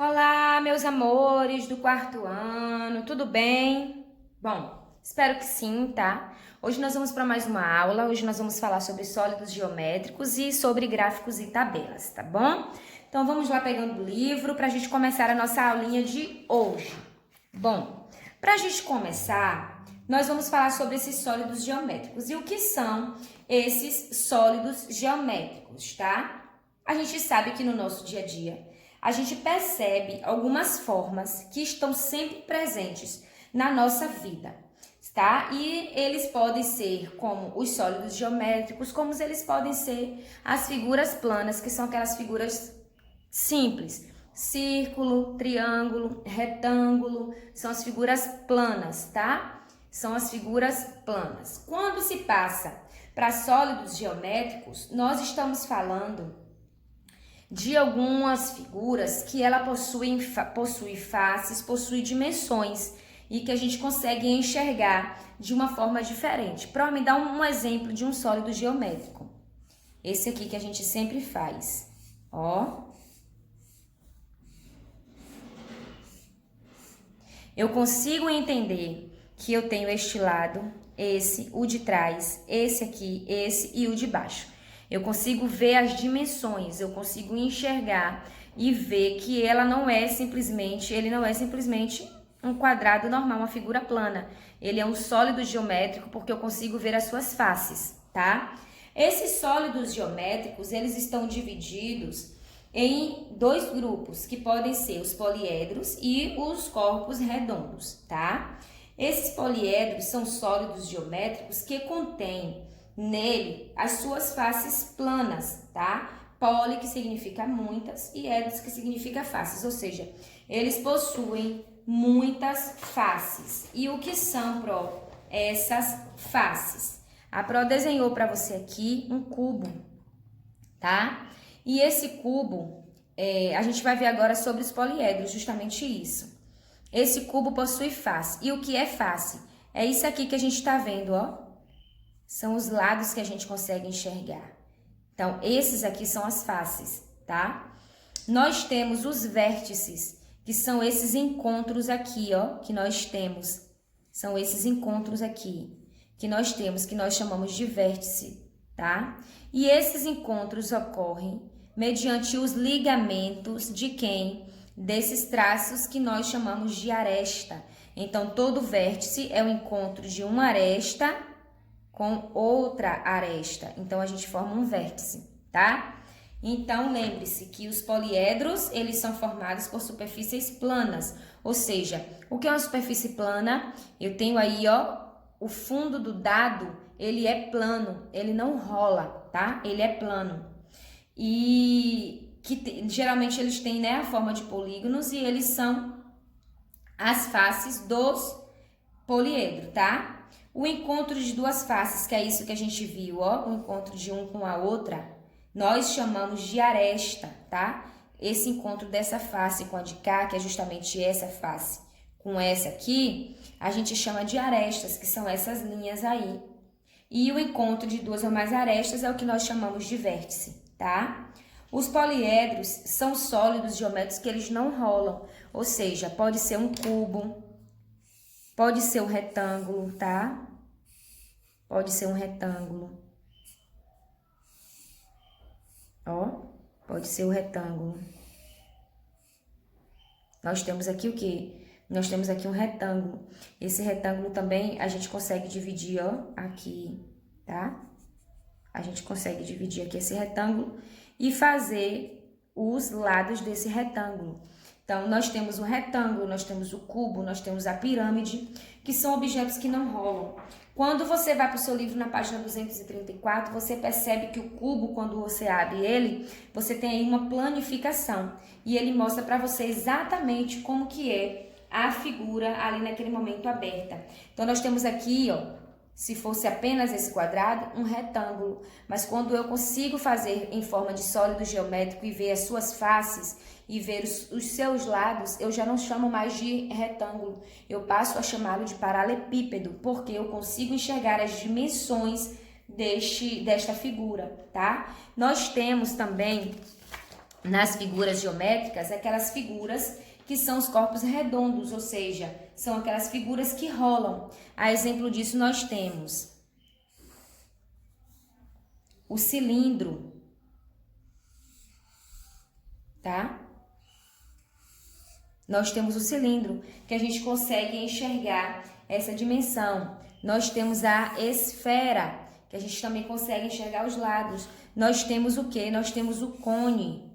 Olá, meus amores do quarto ano, tudo bem? Bom, espero que sim, tá? Hoje nós vamos para mais uma aula. Hoje nós vamos falar sobre sólidos geométricos e sobre gráficos e tabelas, tá bom? Então vamos lá pegando o livro para a gente começar a nossa aulinha de hoje. Bom, para a gente começar, nós vamos falar sobre esses sólidos geométricos. E o que são esses sólidos geométricos, tá? A gente sabe que no nosso dia a dia a gente percebe algumas formas que estão sempre presentes na nossa vida, tá? E eles podem ser como os sólidos geométricos, como eles podem ser as figuras planas, que são aquelas figuras simples. Círculo, triângulo, retângulo, são as figuras planas, tá? São as figuras planas. Quando se passa para sólidos geométricos, nós estamos falando de algumas figuras que ela possui faces, possui dimensões e que a gente consegue enxergar de uma forma diferente. Para me dar um exemplo de um sólido geométrico. Esse aqui que a gente sempre faz. Ó. Eu consigo entender que eu tenho este lado, esse, o de trás, esse aqui, esse e o de baixo. Eu consigo ver as dimensões, eu consigo enxergar e ver que ele não é simplesmente um quadrado normal, uma figura plana. Ele é um sólido geométrico porque eu consigo ver as suas faces, tá? Esses sólidos geométricos, eles estão divididos em dois grupos, que podem ser os poliedros e os corpos redondos, tá? Esses poliedros são sólidos geométricos que contêm nele as suas faces planas, tá? Poli, que significa muitas, e edros, que significa faces, ou seja, eles possuem muitas faces. E o que são, Pro, essas faces? A Pro desenhou para você aqui um cubo, tá? E esse cubo, a gente vai ver agora sobre os poliedros, justamente isso. Esse cubo possui face. E o que é face? É isso aqui que a gente está vendo, ó. São os lados que a gente consegue enxergar. Então, esses aqui são as faces, tá? Nós temos os vértices, que são esses encontros aqui, ó, que nós temos. São esses encontros aqui, que nós temos, que nós chamamos de vértice, tá? E esses encontros ocorrem mediante os ligamentos de quem? Desses traços que nós chamamos de aresta. Então, todo vértice é o encontro de uma aresta com outra aresta. Então, a gente forma um vértice, tá? Então, lembre-se que os poliedros, eles são formados por superfícies planas. Ou seja, o que é uma superfície plana? Eu tenho aí, ó, o fundo do dado, ele é plano, ele não rola, tá? Ele é plano. E geralmente eles têm, né, a forma de polígonos e eles são as faces dos poliedros, tá? O encontro de duas faces, que é isso que a gente viu, ó, o encontro de um com a outra, nós chamamos de aresta, tá? Esse encontro dessa face com a de cá, que é justamente essa face com essa aqui, a gente chama de arestas, que são essas linhas aí. E o encontro de duas ou mais arestas é o que nós chamamos de vértice, tá? Os poliedros são sólidos geométricos que eles não rolam, ou seja, pode ser um cubo, pode ser um retângulo, tá? Pode ser um retângulo. Ó, pode ser um retângulo. Nós temos aqui o quê? Nós temos aqui um retângulo. Esse retângulo também a gente consegue dividir, ó, aqui, tá? A gente consegue dividir aqui esse retângulo e fazer os lados desse retângulo. Então, nós temos o retângulo, nós temos o cubo, nós temos a pirâmide, que são objetos que não rolam. Quando você vai para o seu livro na página 234, você percebe que o cubo, quando você abre ele, você tem aí uma planificação. E ele mostra para você exatamente como que é a figura ali naquele momento aberta. Então, nós temos aqui, ó, se fosse apenas esse quadrado, um retângulo. Mas quando eu consigo fazer em forma de sólido geométrico e ver as suas faces e ver os seus lados, eu já não chamo mais de retângulo. Eu passo a chamá-lo de paralelepípedo, porque eu consigo enxergar as dimensões desta figura, tá? Nós temos também nas figuras geométricas, aquelas figuras que são os corpos redondos, ou seja, são aquelas figuras que rolam. A exemplo disso, nós temos o cilindro, tá? Nós temos o cilindro, que a gente consegue enxergar essa dimensão. Nós temos a esfera, que a gente também consegue enxergar os lados. Nós temos o quê? Nós temos o cone,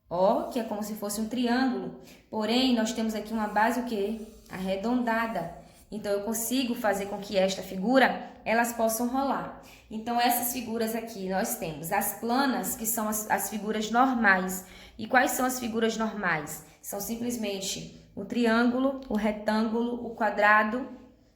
ó, que é como se fosse um triângulo. Porém, nós temos aqui uma base o quê? Arredondada. Então, eu consigo fazer com que esta figura, elas possam rolar. Então, essas figuras aqui, nós temos as planas, que são as figuras normais. E quais são as figuras normais? São simplesmente o triângulo, o retângulo, o quadrado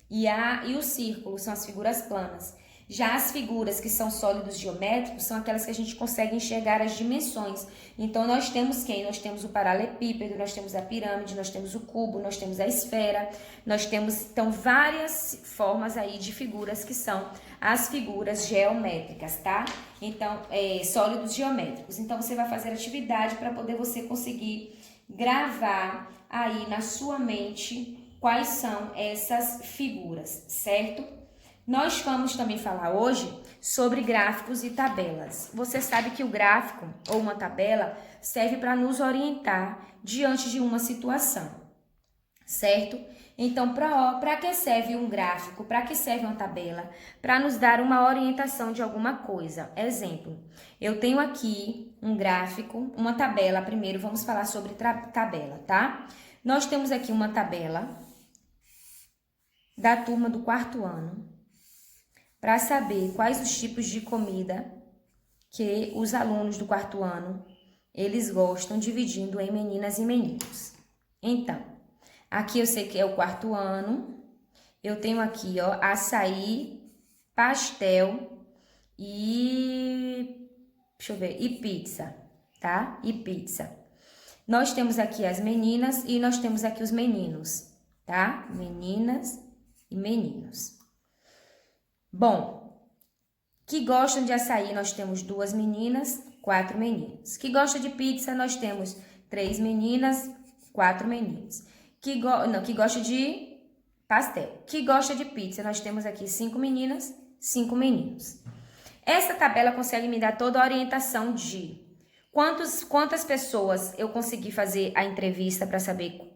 e o círculo, são as figuras planas. Já as figuras que são sólidos geométricos são aquelas que a gente consegue enxergar as dimensões. Então, nós temos quem? Nós temos o paralelepípedo, nós temos a pirâmide, nós temos o cubo, nós temos a esfera, nós temos, então, várias formas aí de figuras que são as figuras geométricas, tá? Então, sólidos geométricos. Então, você vai fazer atividade para poder você conseguir gravar aí na sua mente quais são essas figuras, certo? Nós vamos também falar hoje sobre gráficos e tabelas. Você sabe que o gráfico ou uma tabela serve para nos orientar diante de uma situação, certo? Então, para que serve um gráfico? Para que serve uma tabela? Para nos dar uma orientação de alguma coisa. Exemplo, eu tenho aqui um gráfico, uma tabela. Primeiro, vamos falar sobre tabela, tá? Nós temos aqui uma tabela da turma do 4º ano, para saber quais os tipos de comida que os alunos do 4º ano, eles gostam, dividindo em meninas e meninos. Então, aqui eu sei que é o 4º ano, eu tenho aqui, ó, açaí, pastel e, deixa eu ver, e pizza, tá? E pizza. Nós temos aqui as meninas e nós temos aqui os meninos, tá? Meninas e meninos. Bom, que gostam de açaí, nós temos 2 meninas, 4 meninos. Que gosta de pizza, nós temos 3 meninas, 4 meninos. Que gosta de pastel. Que gosta de pizza, nós temos aqui 5 meninas, 5 meninos. Essa tabela consegue me dar toda a orientação de quantas pessoas eu consegui fazer a entrevista para saber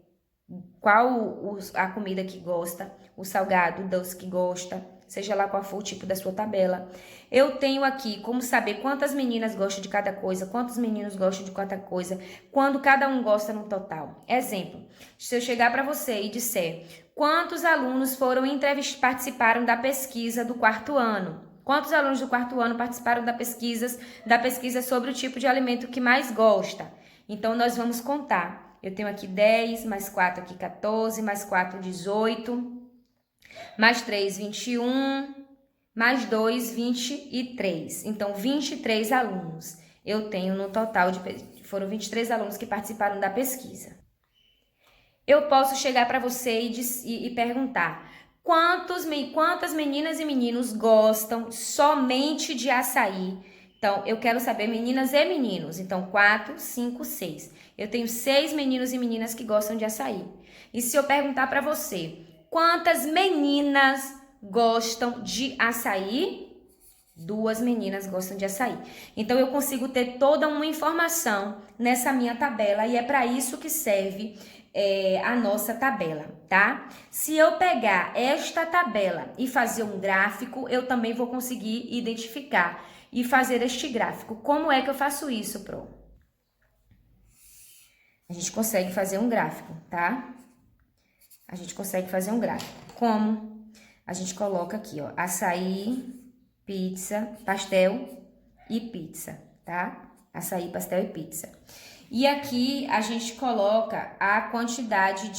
qual a comida que gosta, o salgado, o doce que gosta, seja lá qual for o tipo da sua tabela. Eu tenho aqui como saber quantas meninas gostam de cada coisa, quantos meninos gostam de cada coisa, quando cada um gosta no total. Exemplo, se eu chegar para você e disser quantos alunos participaram da pesquisa do 4º ano, quantos alunos do 4º ano participaram da pesquisa sobre o tipo de alimento que mais gosta. Então, nós vamos contar. Eu tenho aqui 10, mais 4 aqui 14, mais 4, 18... mais 3, 21, mais 2, 23. Então, 23 alunos eu tenho no total, foram 23 alunos que participaram da pesquisa. Eu posso chegar para você e perguntar, quantas meninas e meninos gostam somente de açaí? Então, eu quero saber meninas e meninos. Então, 4, 5, 6. Eu tenho 6 meninos e meninas que gostam de açaí. E se eu perguntar para você, quantas meninas gostam de açaí? 2 meninas gostam de açaí. Então, eu consigo ter toda uma informação nessa minha tabela e é para isso que serve a nossa tabela, tá? Se eu pegar esta tabela e fazer um gráfico, eu também vou conseguir identificar e fazer este gráfico. Como é que eu faço isso, Pro? A gente consegue fazer um gráfico, tá? A gente consegue fazer um gráfico. Como? A gente coloca aqui, ó, açaí, pizza, pastel e pizza, tá? Açaí, pastel e pizza. E aqui a gente coloca a quantidade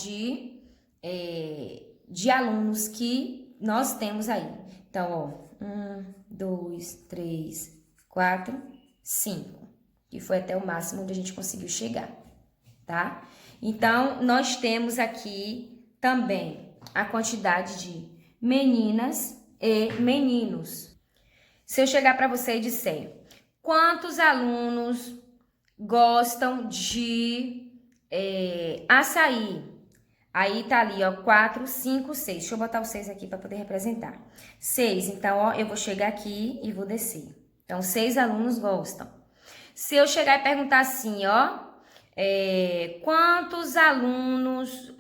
de alunos que nós temos aí. Então, ó, 1, 2, 3, 4, 5. Que foi até o máximo onde a gente conseguiu chegar, tá? Então, nós temos aqui também a quantidade de meninas e meninos. Se eu chegar para você e disser quantos alunos gostam de açaí. Aí tá ali, ó, 4, 5, 6. Deixa eu botar o 6 aqui para poder representar. 6, então, ó, eu vou chegar aqui e vou descer. Então, 6 alunos gostam. Se eu chegar e perguntar assim, ó, quantos alunos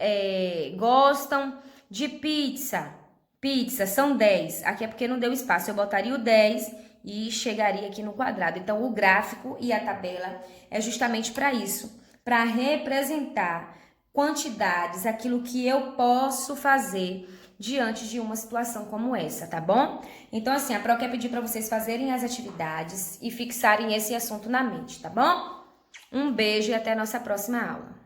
gostam de pizza? Pizza, são 10. Aqui é porque não deu espaço. Eu botaria o 10 e chegaria aqui no quadrado. Então, o gráfico e a tabela é justamente para isso, para representar quantidades, aquilo que eu posso fazer diante de uma situação como essa, tá bom? Então, assim, a Pro quer pedir para vocês fazerem as atividades e fixarem esse assunto na mente, tá bom? Um beijo e até a nossa próxima aula.